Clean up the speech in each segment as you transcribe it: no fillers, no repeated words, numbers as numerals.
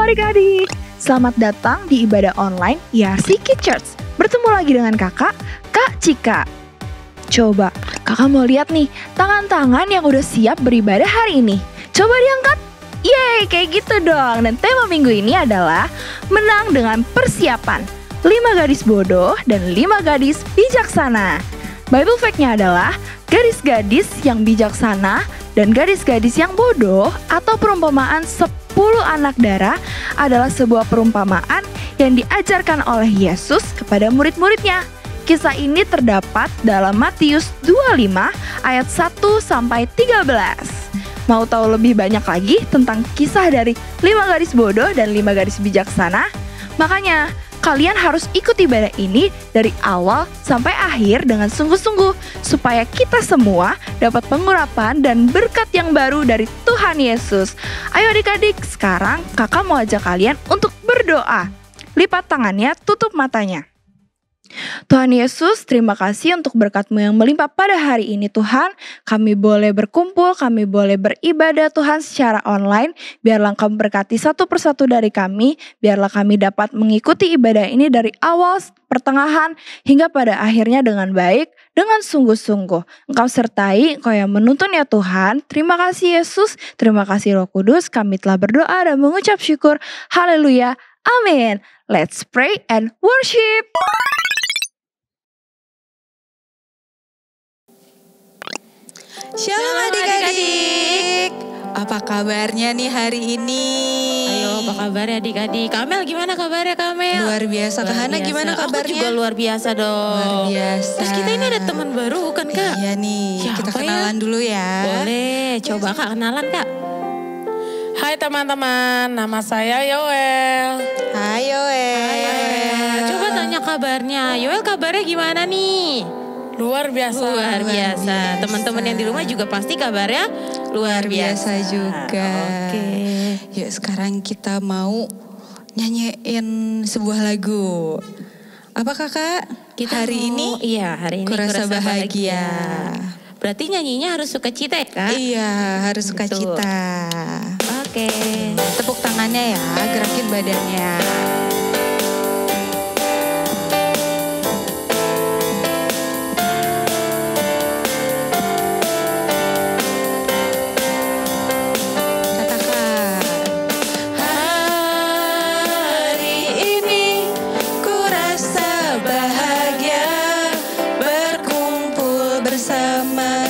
adik-adik, selamat datang di ibadah online YRC Kids Church. Bertemu lagi dengan kakak, Kak Cika. Coba, kakak mau lihat nih, tangan-tangan yang udah siap beribadah hari ini. Coba diangkat. Yeay, kayak gitu dong. Dan tema minggu ini adalah menang dengan persiapan. 5 gadis bodoh dan 5 gadis bijaksana. Bible fact-nya adalah gadis-gadis yang bijaksana dan gadis-gadis yang bodoh atau perumpamaan 10 anak darah adalah sebuah perumpamaan yang diajarkan oleh Yesus kepada murid-muridnya. Kisah ini terdapat dalam Matius 25 ayat 1 sampai 13. Mau tahu lebih banyak lagi tentang kisah dari 5 gadis bodoh dan 5 gadis bijaksana? Makanya kalian harus ikut ibadah ini dari awal sampai akhir dengan sungguh-sungguh supaya kita semua dapat pengurapan dan berkat yang baru dari Tuhan Yesus. Ayo adik-adik, sekarang kakak mau ajak kalian untuk berdoa. Lipat tangannya, tutup matanya. Tuhan Yesus, terima kasih untuk berkat-Mu yang melimpah pada hari ini Tuhan. Kami boleh berkumpul, kami boleh beribadah Tuhan secara online. Biarlah Engkau berkati satu persatu dari kami. Biarlah kami dapat mengikuti ibadah ini dari awal, pertengahan, hingga pada akhirnya dengan baik, dengan sungguh-sungguh. Engkau sertai, Engkau yang menuntun ya Tuhan. Terima kasih Yesus, terima kasih Roh Kudus. Kami telah berdoa dan mengucap syukur. Haleluya, amin. Let's pray and worship. Shalom adik-adik. Apa kabarnya nih hari ini? Ayo, apa kabar ya adik-adik? Kamel gimana kabarnya Kamel? Luar biasa. Kak Hana gimana kabarnya? Aku juga luar biasa dong. Luar biasa. Terus kita ini ada teman baru bukan Kak? Iya nih, Siapa kita kenalan dulu ya. Boleh, coba Kak kenalan Kak. Hai teman-teman, nama saya Yoel. Hai Yoel. Coba tanya kabarnya. Yoel kabarnya gimana nih? Luar biasa. Luar biasa. Teman-teman yang di rumah juga pasti kabarnya luar biasa juga. Oke. Yuk sekarang kita mau nyanyiin sebuah lagu. Apa kakak? Hari ini? Iya, hari ini Kurasa bahagia. Berarti nyanyinya harus sukacita ya Kak? Iya, harus sukacita. Oke. Tepuk tangannya ya, gerakin badannya. Berkumpul bersama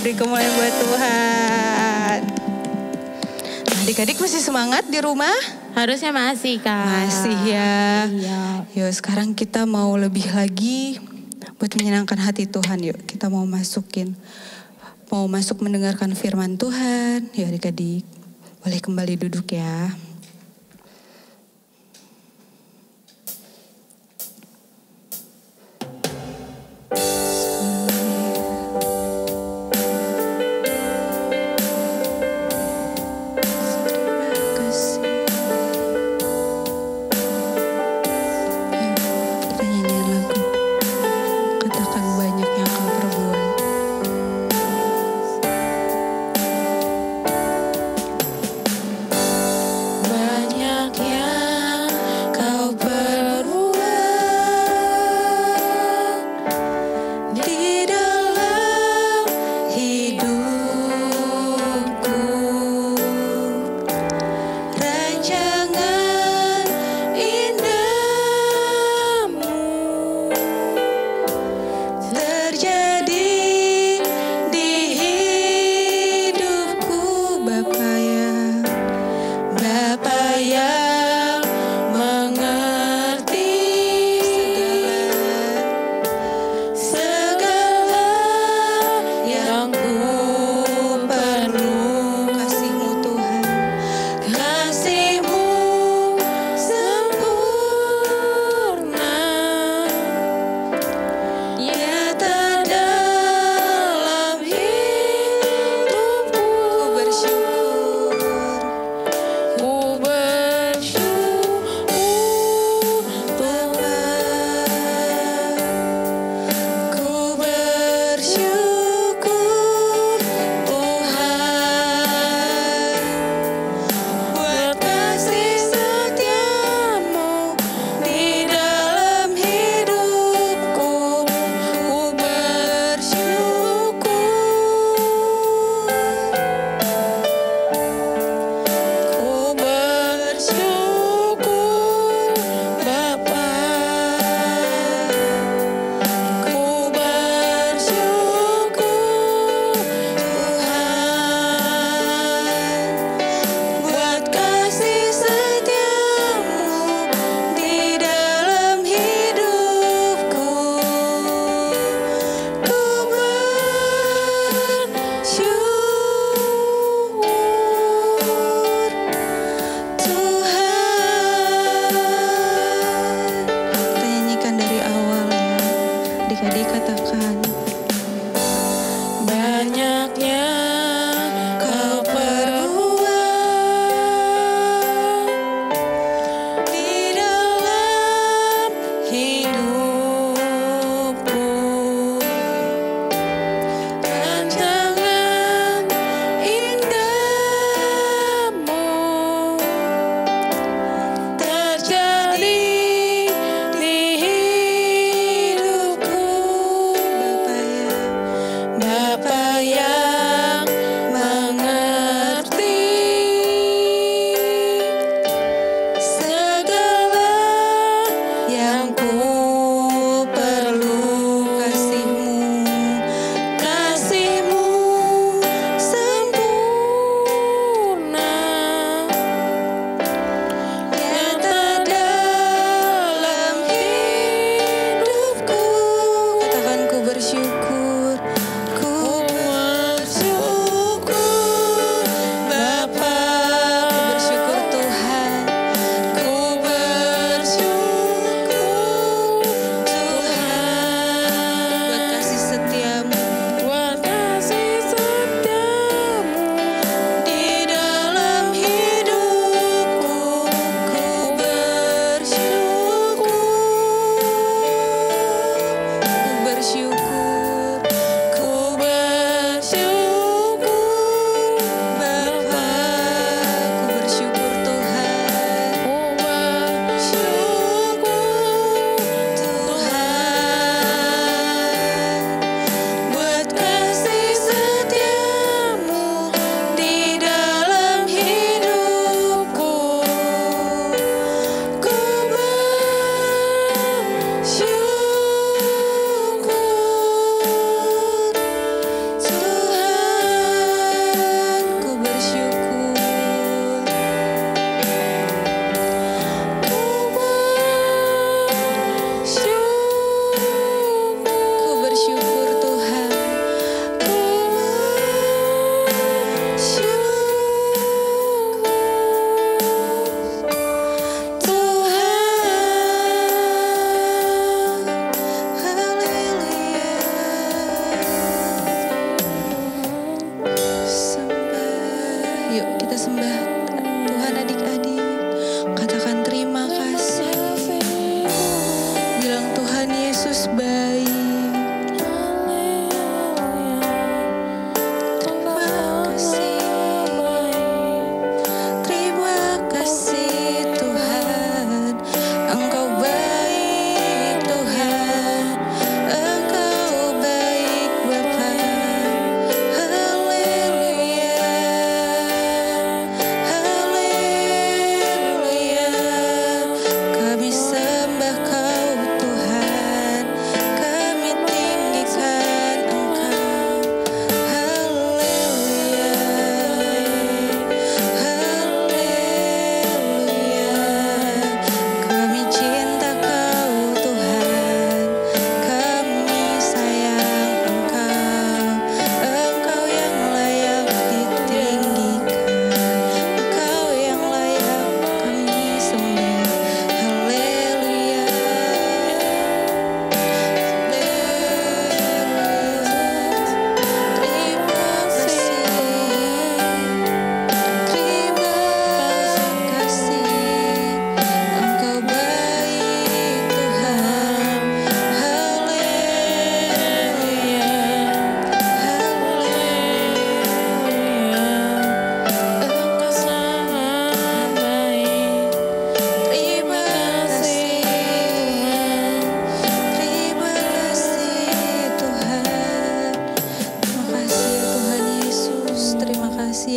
beri kemuliaan buat Tuhan. Adik-adik masih semangat di rumah? Harusnya masih Kak. Masih ya. Iya. Yuk sekarang kita mau lebih lagi buat menyenangkan hati Tuhan. Yuk kita mau masuk mendengarkan firman Tuhan. Yuk adik-adik boleh kembali duduk ya.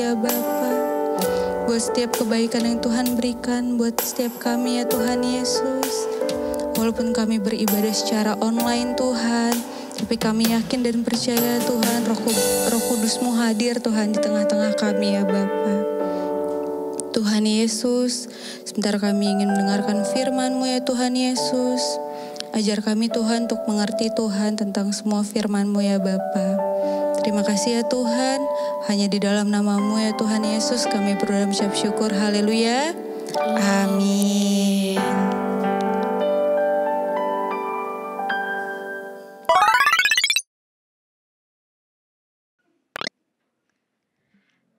ya Bapa. Buat setiap kebaikan yang Tuhan berikan buat setiap kami ya Tuhan Yesus. Walaupun kami beribadah secara online Tuhan, tapi kami yakin dan percaya Tuhan Roh Kudus-Mu hadir Tuhan di tengah-tengah kami ya Bapa. Tuhan Yesus, sebentar kami ingin mendengarkan firman-Mu ya Tuhan Yesus. Ajar kami Tuhan untuk mengerti Tuhan tentang semua firman-Mu ya Bapa. Terima kasih ya Tuhan, hanya di dalam nama-Mu ya Tuhan Yesus kami berdoa dan mengucap syukur. Haleluya. Amin.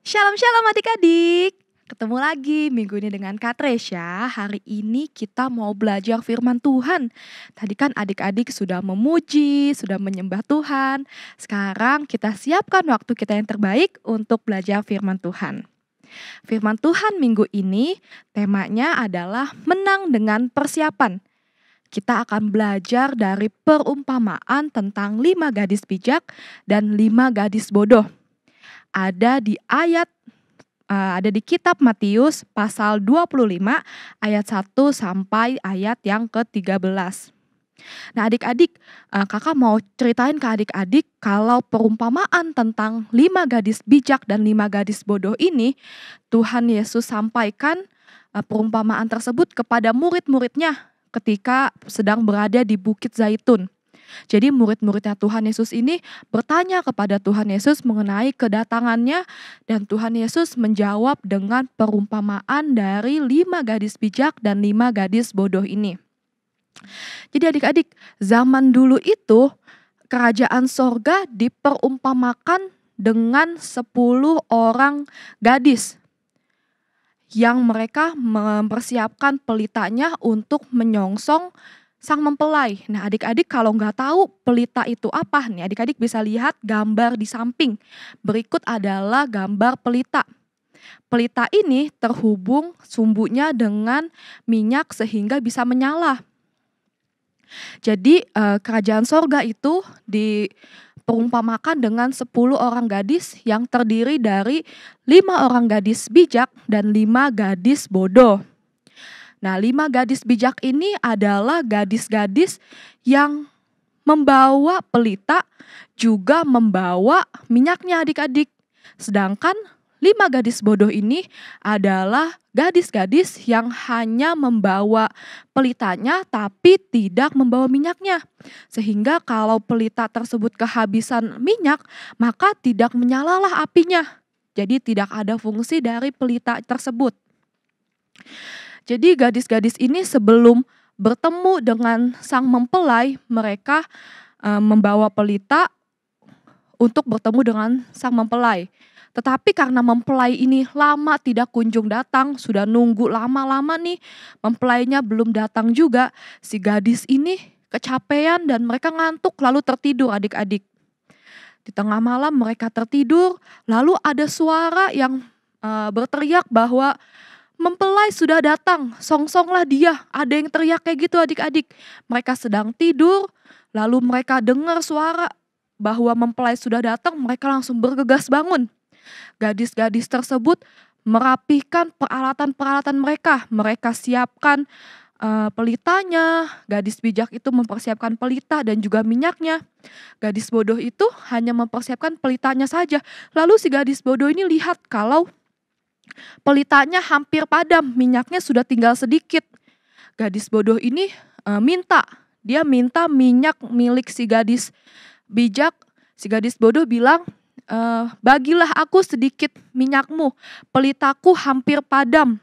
Shalom adik-adik. Ketemu lagi minggu ini dengan Kak Tresya. Hari ini kita mau belajar firman Tuhan. Tadi kan adik-adik sudah memuji, sudah menyembah Tuhan. Sekarang kita siapkan waktu kita yang terbaik untuk belajar firman Tuhan. Firman Tuhan minggu ini temanya adalah menang dengan persiapan. Kita akan belajar dari perumpamaan tentang 5 gadis bijak dan 5 gadis bodoh. Ada di kitab Matius pasal 25 ayat 1 sampai ayat yang ke-13. Nah adik-adik, kakak mau ceritain ke adik-adik kalau perumpamaan tentang 5 gadis bijak dan 5 gadis bodoh ini, Tuhan Yesus sampaikan perumpamaan tersebut kepada murid-muridnya ketika sedang berada di Bukit Zaitun. Jadi murid-muridnya Tuhan Yesus ini bertanya kepada Tuhan Yesus mengenai kedatangannya, dan Tuhan Yesus menjawab dengan perumpamaan dari 5 gadis bijak dan 5 gadis bodoh ini. Jadi adik-adik, zaman dulu itu kerajaan sorga diperumpamakan dengan 10 orang gadis yang mereka mempersiapkan pelitanya untuk menyongsong sang mempelai. Nah adik-adik kalau nggak tahu pelita itu apa nih, adik-adik bisa lihat gambar di samping. Berikut adalah gambar pelita. Pelita ini terhubung sumbunya dengan minyak sehingga bisa menyala. Jadi kerajaan sorga itu diperumpamakan dengan 10 orang gadis yang terdiri dari 5 orang gadis bijak dan 5 gadis bodoh. Nah 5 gadis bijak ini adalah gadis-gadis yang membawa pelita juga membawa minyaknya adik-adik. Sedangkan 5 gadis bodoh ini adalah gadis-gadis yang hanya membawa pelitanya tapi tidak membawa minyaknya. Sehingga kalau pelita tersebut kehabisan minyak maka tidak menyalalah apinya. Jadi tidak ada fungsi dari pelita tersebut. Jadi gadis-gadis ini sebelum bertemu dengan sang mempelai, mereka membawa pelita untuk bertemu dengan sang mempelai. Tetapi karena mempelai ini lama tidak kunjung datang, sudah nunggu lama-lama nih, mempelainya belum datang juga, si gadis ini kecapean dan mereka ngantuk lalu tertidur adik-adik. Di tengah malam mereka tertidur, lalu ada suara yang berteriak bahwa mempelai sudah datang, songsonglah dia. Ada yang teriak kayak gitu adik-adik. Mereka sedang tidur, lalu mereka dengar suara bahwa mempelai sudah datang, mereka langsung bergegas bangun. Gadis-gadis tersebut merapihkan peralatan-peralatan mereka. Mereka siapkan pelitanya, gadis bijak itu mempersiapkan pelita dan juga minyaknya. Gadis bodoh itu hanya mempersiapkan pelitanya saja. Lalu si gadis bodoh ini lihat kalau pelitanya hampir padam, minyaknya sudah tinggal sedikit. Gadis bodoh ini dia minta minyak milik si gadis bijak. Si gadis bodoh bilang, bagilah aku sedikit minyakmu, pelitaku hampir padam.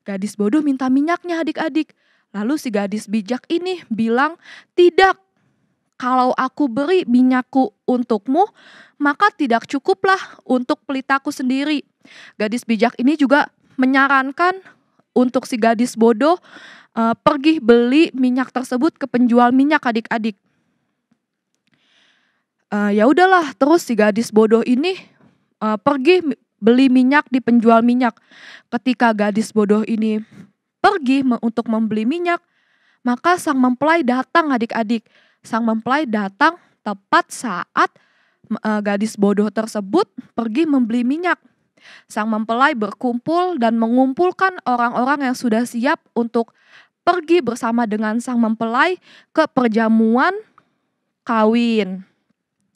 Gadis bodoh minta minyaknya adik-adik. Lalu si gadis bijak ini bilang, tidak, kalau aku beri minyakku untukmu, maka tidak cukuplah untuk pelitaku sendiri. Gadis bijak ini juga menyarankan untuk si gadis bodoh pergi beli minyak tersebut ke penjual minyak adik-adik. Ya udahlah, terus si gadis bodoh ini pergi beli minyak di penjual minyak. Ketika gadis bodoh ini pergi untuk membeli minyak, maka sang mempelai datang adik-adik. Sang mempelai datang tepat saat gadis bodoh tersebut pergi membeli minyak. Sang mempelai berkumpul dan mengumpulkan orang-orang yang sudah siap untuk pergi bersama dengan sang mempelai ke perjamuan kawin.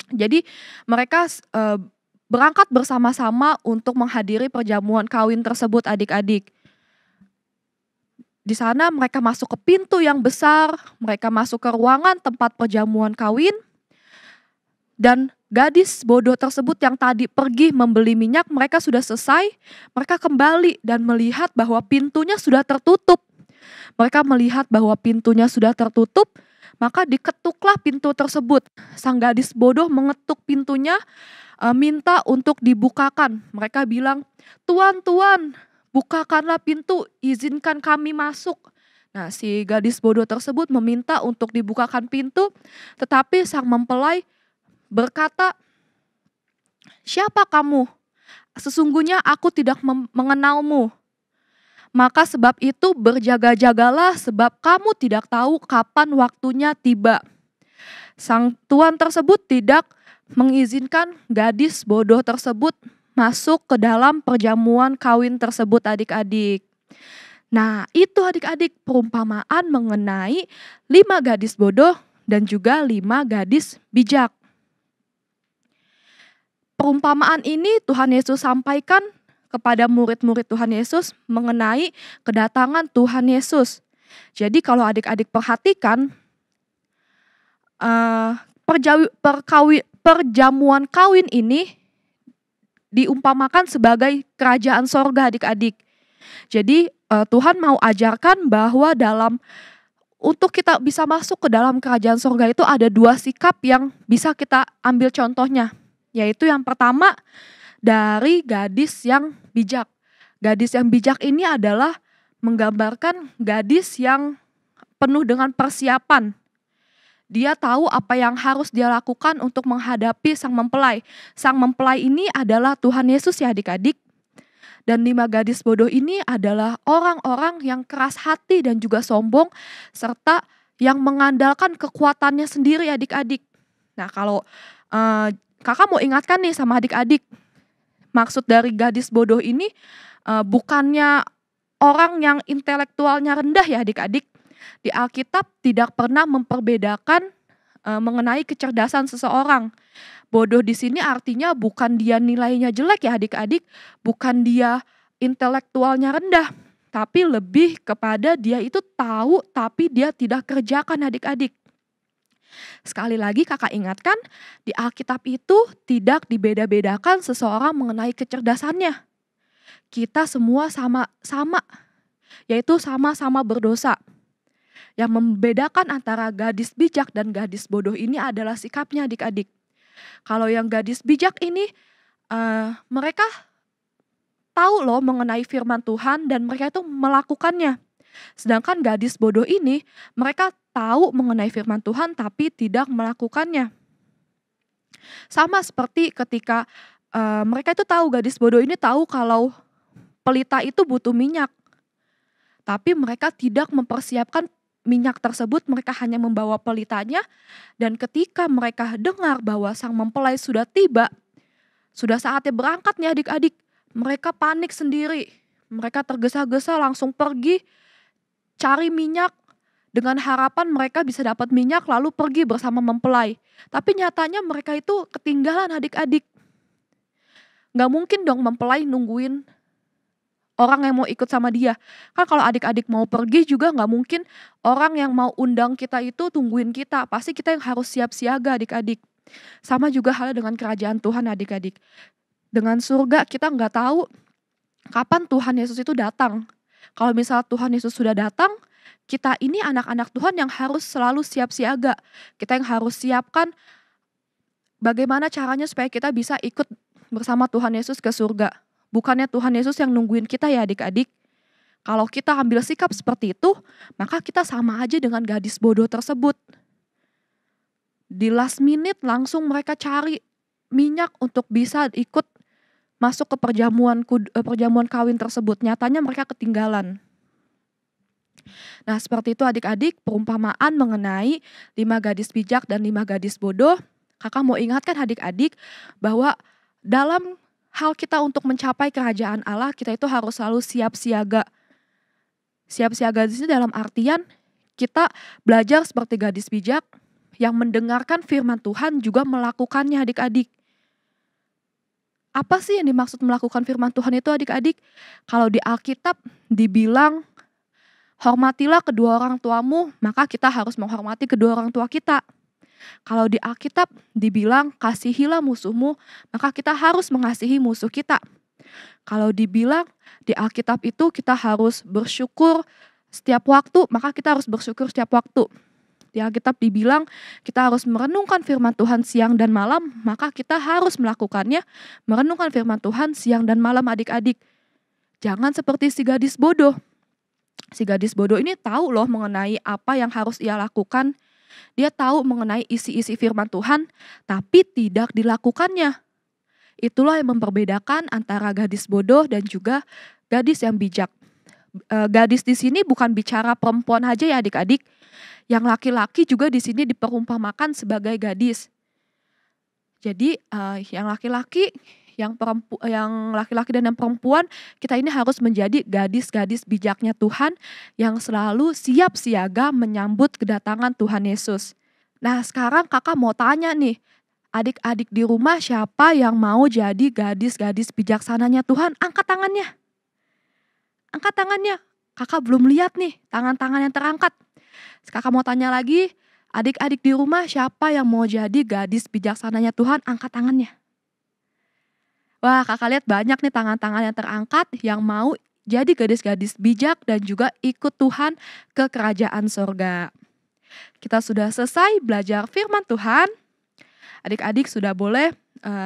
Jadi mereka berangkat bersama-sama untuk menghadiri perjamuan kawin tersebut adik-adik. Di sana mereka masuk ke pintu yang besar, mereka masuk ke ruangan tempat perjamuan kawin, dan gadis bodoh tersebut yang tadi pergi membeli minyak, mereka sudah selesai, mereka kembali dan melihat bahwa pintunya sudah tertutup. Mereka melihat bahwa pintunya sudah tertutup, maka diketuklah pintu tersebut. Sang gadis bodoh mengetuk pintunya, minta untuk dibukakan. Mereka bilang, "Tuan, Tuan, bukakanlah pintu, izinkan kami masuk." Nah, si gadis bodoh tersebut meminta untuk dibukakan pintu, tetapi sang mempelai berkata, "Siapa kamu? Sesungguhnya aku tidak mengenalmu. Maka sebab itu berjaga-jagalah, sebab kamu tidak tahu kapan waktunya tiba." Sang tuan tersebut tidak mengizinkan gadis bodoh tersebut masuk ke dalam perjamuan kawin tersebut adik-adik. Nah, itu adik-adik perumpamaan mengenai 5 gadis bodoh dan juga 5 gadis bijak. Perumpamaan ini Tuhan Yesus sampaikan kepada murid-murid Tuhan Yesus mengenai kedatangan Tuhan Yesus. Jadi kalau adik-adik perhatikan, perjamuan kawin ini diumpamakan sebagai kerajaan sorga adik-adik. Jadi Tuhan mau ajarkan bahwa untuk kita bisa masuk ke dalam kerajaan sorga itu ada 2 sikap yang bisa kita ambil contohnya. Yaitu yang pertama dari gadis yang bijak. Gadis yang bijak ini adalah menggambarkan gadis yang penuh dengan persiapan. Dia tahu apa yang harus dia lakukan untuk menghadapi sang mempelai. Sang mempelai ini adalah Tuhan Yesus ya adik-adik. Dan 5 gadis bodoh ini adalah orang-orang yang keras hati dan juga sombong, serta yang mengandalkan kekuatannya sendiri adik-adik. Nah, kalau kakak mau ingatkan nih sama adik-adik, maksud dari gadis bodoh ini bukannya orang yang intelektualnya rendah ya adik-adik. Di Alkitab tidak pernah memperbedakan mengenai kecerdasan seseorang. Bodoh di sini artinya bukan dia nilainya jelek ya adik-adik, bukan dia intelektualnya rendah, tapi lebih kepada dia itu tahu tapi dia tidak kerjakan adik-adik. Sekali lagi kakak ingatkan, di Alkitab itu tidak dibeda-bedakan seseorang mengenai kecerdasannya. Kita semua sama-sama, yaitu sama-sama berdosa. Yang membedakan antara gadis bijak dan gadis bodoh ini adalah sikapnya adik-adik. Kalau yang gadis bijak ini, mereka tahu loh mengenai firman Tuhan dan mereka itu melakukannya. Sedangkan gadis bodoh ini, mereka tahu mengenai firman Tuhan tapi tidak melakukannya. Sama seperti ketika mereka itu tahu, gadis bodoh ini tahu kalau pelita itu butuh minyak. Tapi mereka tidak mempersiapkan minyak tersebut, mereka hanya membawa pelitanya. Dan ketika mereka dengar bahwa sang mempelai sudah tiba, sudah saatnya berangkat nih adik-adik, mereka panik sendiri. Mereka tergesa-gesa langsung pergi cari minyak dengan harapan mereka bisa dapat minyak lalu pergi bersama mempelai. Tapi nyatanya mereka itu ketinggalan adik-adik. Gak mungkin dong mempelai nungguin orang yang mau ikut sama dia. Kan kalau adik-adik mau pergi juga gak mungkin orang yang mau undang kita itu tungguin kita. Pasti kita yang harus siap siaga adik-adik. Sama juga halnya dengan kerajaan Tuhan adik-adik. Dengan surga kita gak tahu kapan Tuhan Yesus itu datang. Kalau misal Tuhan Yesus sudah datang, kita ini anak-anak Tuhan yang harus selalu siap siaga. Kita yang harus siapkan bagaimana caranya supaya kita bisa ikut bersama Tuhan Yesus ke surga. Bukannya Tuhan Yesus yang nungguin kita ya adik-adik. Kalau kita ambil sikap seperti itu, maka kita sama aja dengan gadis bodoh tersebut. Di last minute langsung mereka cari minyak untuk bisa ikut masuk ke perjamuan kawin tersebut. Nyatanya mereka ketinggalan. Nah seperti itu adik-adik perumpamaan mengenai 5 gadis bijak dan 5 gadis bodoh. Kakak mau ingatkan adik-adik bahwa dalam hal kita untuk mencapai kerajaan Allah, kita itu harus selalu siap siaga. Siap siaga di sini dalam artian kita belajar seperti gadis bijak yang mendengarkan firman Tuhan juga melakukannya adik-adik. Apa sih yang dimaksud melakukan firman Tuhan itu adik-adik? Kalau di Alkitab dibilang hormatilah kedua orang tuamu, maka kita harus menghormati kedua orang tua kita. Kalau di Alkitab dibilang kasihilah musuhmu, maka kita harus mengasihi musuh kita. Kalau dibilang di Alkitab itu kita harus bersyukur setiap waktu, maka kita harus bersyukur setiap waktu. Di Alkitab dibilang kita harus merenungkan firman Tuhan siang dan malam, maka kita harus melakukannya, merenungkan firman Tuhan siang dan malam adik-adik. Jangan seperti si gadis bodoh. Si gadis bodoh ini tahu loh mengenai apa yang harus ia lakukan. Dia tahu mengenai isi-isi firman Tuhan, tapi tidak dilakukannya. Itulah yang memperbedakan antara gadis bodoh dan juga gadis yang bijak. Gadis di sini bukan bicara perempuan aja ya adik-adik. Yang laki-laki juga di sini diperumpamakan sebagai gadis. Jadi yang laki-laki dan yang perempuan, kita ini harus menjadi gadis-gadis bijaknya Tuhan yang selalu siap siaga menyambut kedatangan Tuhan Yesus. Nah, sekarang kakak mau tanya nih, adik-adik di rumah siapa yang mau jadi gadis-gadis bijaksananya Tuhan? Angkat tangannya. Angkat tangannya. Kakak belum lihat nih tangan-tangan yang terangkat. Kakak mau tanya lagi, adik-adik di rumah siapa yang mau jadi gadis bijaksananya Tuhan? Angkat tangannya. Wah, kakak lihat banyak nih tangan-tangan yang terangkat yang mau jadi gadis-gadis bijak dan juga ikut Tuhan ke kerajaan sorga. Kita sudah selesai belajar firman Tuhan. Adik-adik sudah boleh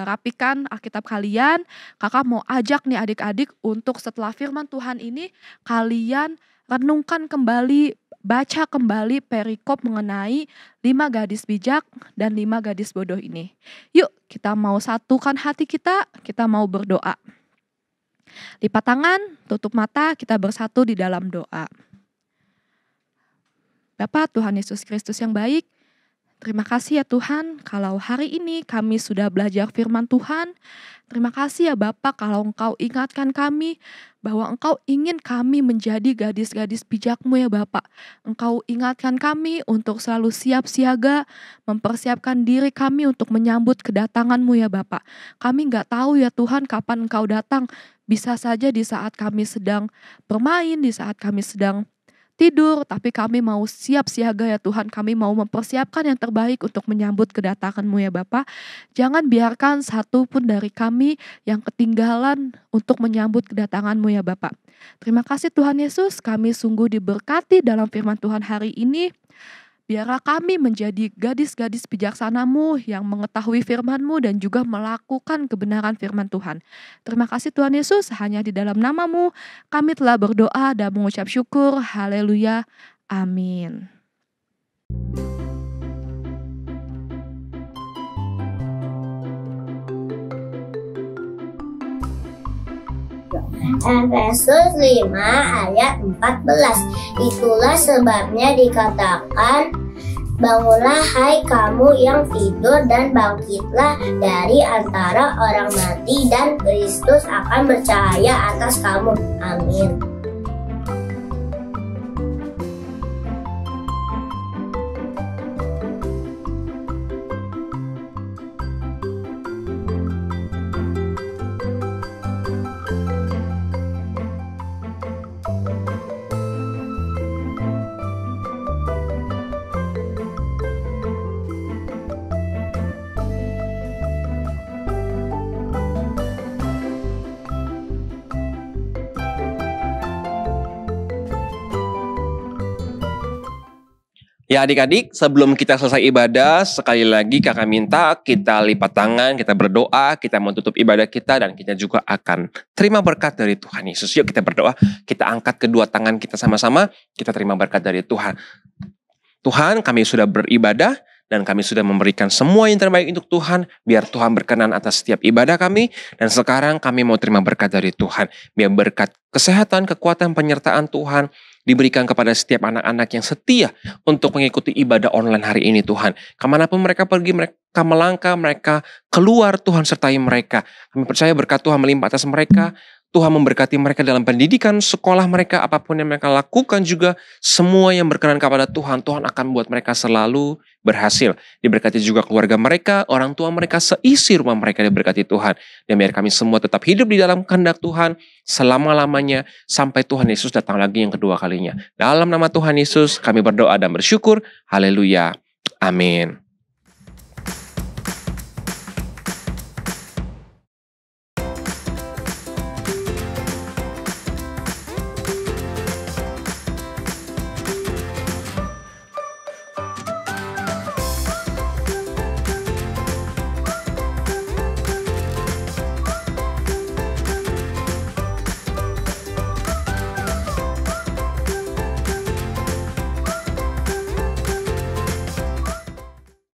rapikan Alkitab kalian. Kakak mau ajak nih adik-adik untuk setelah firman Tuhan ini kalian renungkan kembali, baca kembali perikop mengenai 5 gadis bijak dan 5 gadis bodoh ini. Yuk kita mau satukan hati kita mau berdoa. Lipat tangan, tutup mata, kita bersatu di dalam doa. Bapa Tuhan Yesus Kristus yang baik, terima kasih ya Tuhan kalau hari ini kami sudah belajar firman Tuhan. Terima kasih ya Bapak kalau Engkau ingatkan kami bahwa Engkau ingin kami menjadi gadis-gadis bijakmu ya Bapak. Engkau ingatkan kami untuk selalu siap siaga, mempersiapkan diri kami untuk menyambut kedatangan-Mu ya Bapak. Kami gak tahu ya Tuhan kapan Engkau datang. Bisa saja di saat kami sedang bermain, di saat kami sedang tidur, tapi kami mau siap siaga ya Tuhan. Kami mau mempersiapkan yang terbaik untuk menyambut kedatangan-Mu ya Bapa. Jangan biarkan satu pun dari kami yang ketinggalan untuk menyambut kedatangan-Mu ya Bapa. Terima kasih Tuhan Yesus, kami sungguh diberkati dalam firman Tuhan hari ini. Biarlah kami menjadi gadis-gadis bijaksana-Mu yang mengetahui firman-Mu dan juga melakukan kebenaran firman Tuhan. Terima kasih Tuhan Yesus, hanya di dalam nama-Mu kami telah berdoa dan mengucap syukur. Haleluya. Amin. Efesus 5 ayat 14. Itulah sebabnya dikatakan, bangunlah hai kamu yang tidur dan bangkitlah dari antara orang mati dan Kristus akan bercahaya atas kamu. Amin. Ya adik-adik, sebelum kita selesai ibadah, sekali lagi kakak minta kita lipat tangan, kita berdoa, kita menutup ibadah kita, dan kita juga akan terima berkat dari Tuhan Yesus. Yuk kita berdoa, kita angkat kedua tangan kita sama-sama, kita terima berkat dari Tuhan. Tuhan, kami sudah beribadah, dan kami sudah memberikan semua yang terbaik untuk Tuhan, biar Tuhan berkenan atas setiap ibadah kami, dan sekarang kami mau terima berkat dari Tuhan, biar berkat kesehatan, kekuatan, penyertaan Tuhan, diberikan kepada setiap anak-anak yang setia untuk mengikuti ibadah online hari ini Tuhan. Kemanapun mereka pergi, melangkah, mereka keluar, Tuhan sertai mereka. Kami percaya berkat Tuhan melimpah atas mereka. Tuhan memberkati mereka dalam pendidikan, sekolah mereka, apapun yang mereka lakukan juga, semua yang berkenan kepada Tuhan, Tuhan akan membuat mereka selalu berhasil. Diberkati juga keluarga mereka, orang tua mereka, seisi rumah mereka diberkati Tuhan. Dan biar kami semua tetap hidup di dalam kehendak Tuhan selama-lamanya, sampai Tuhan Yesus datang lagi yang kedua kalinya. Dalam nama Tuhan Yesus, kami berdoa dan bersyukur. Haleluya. Amin.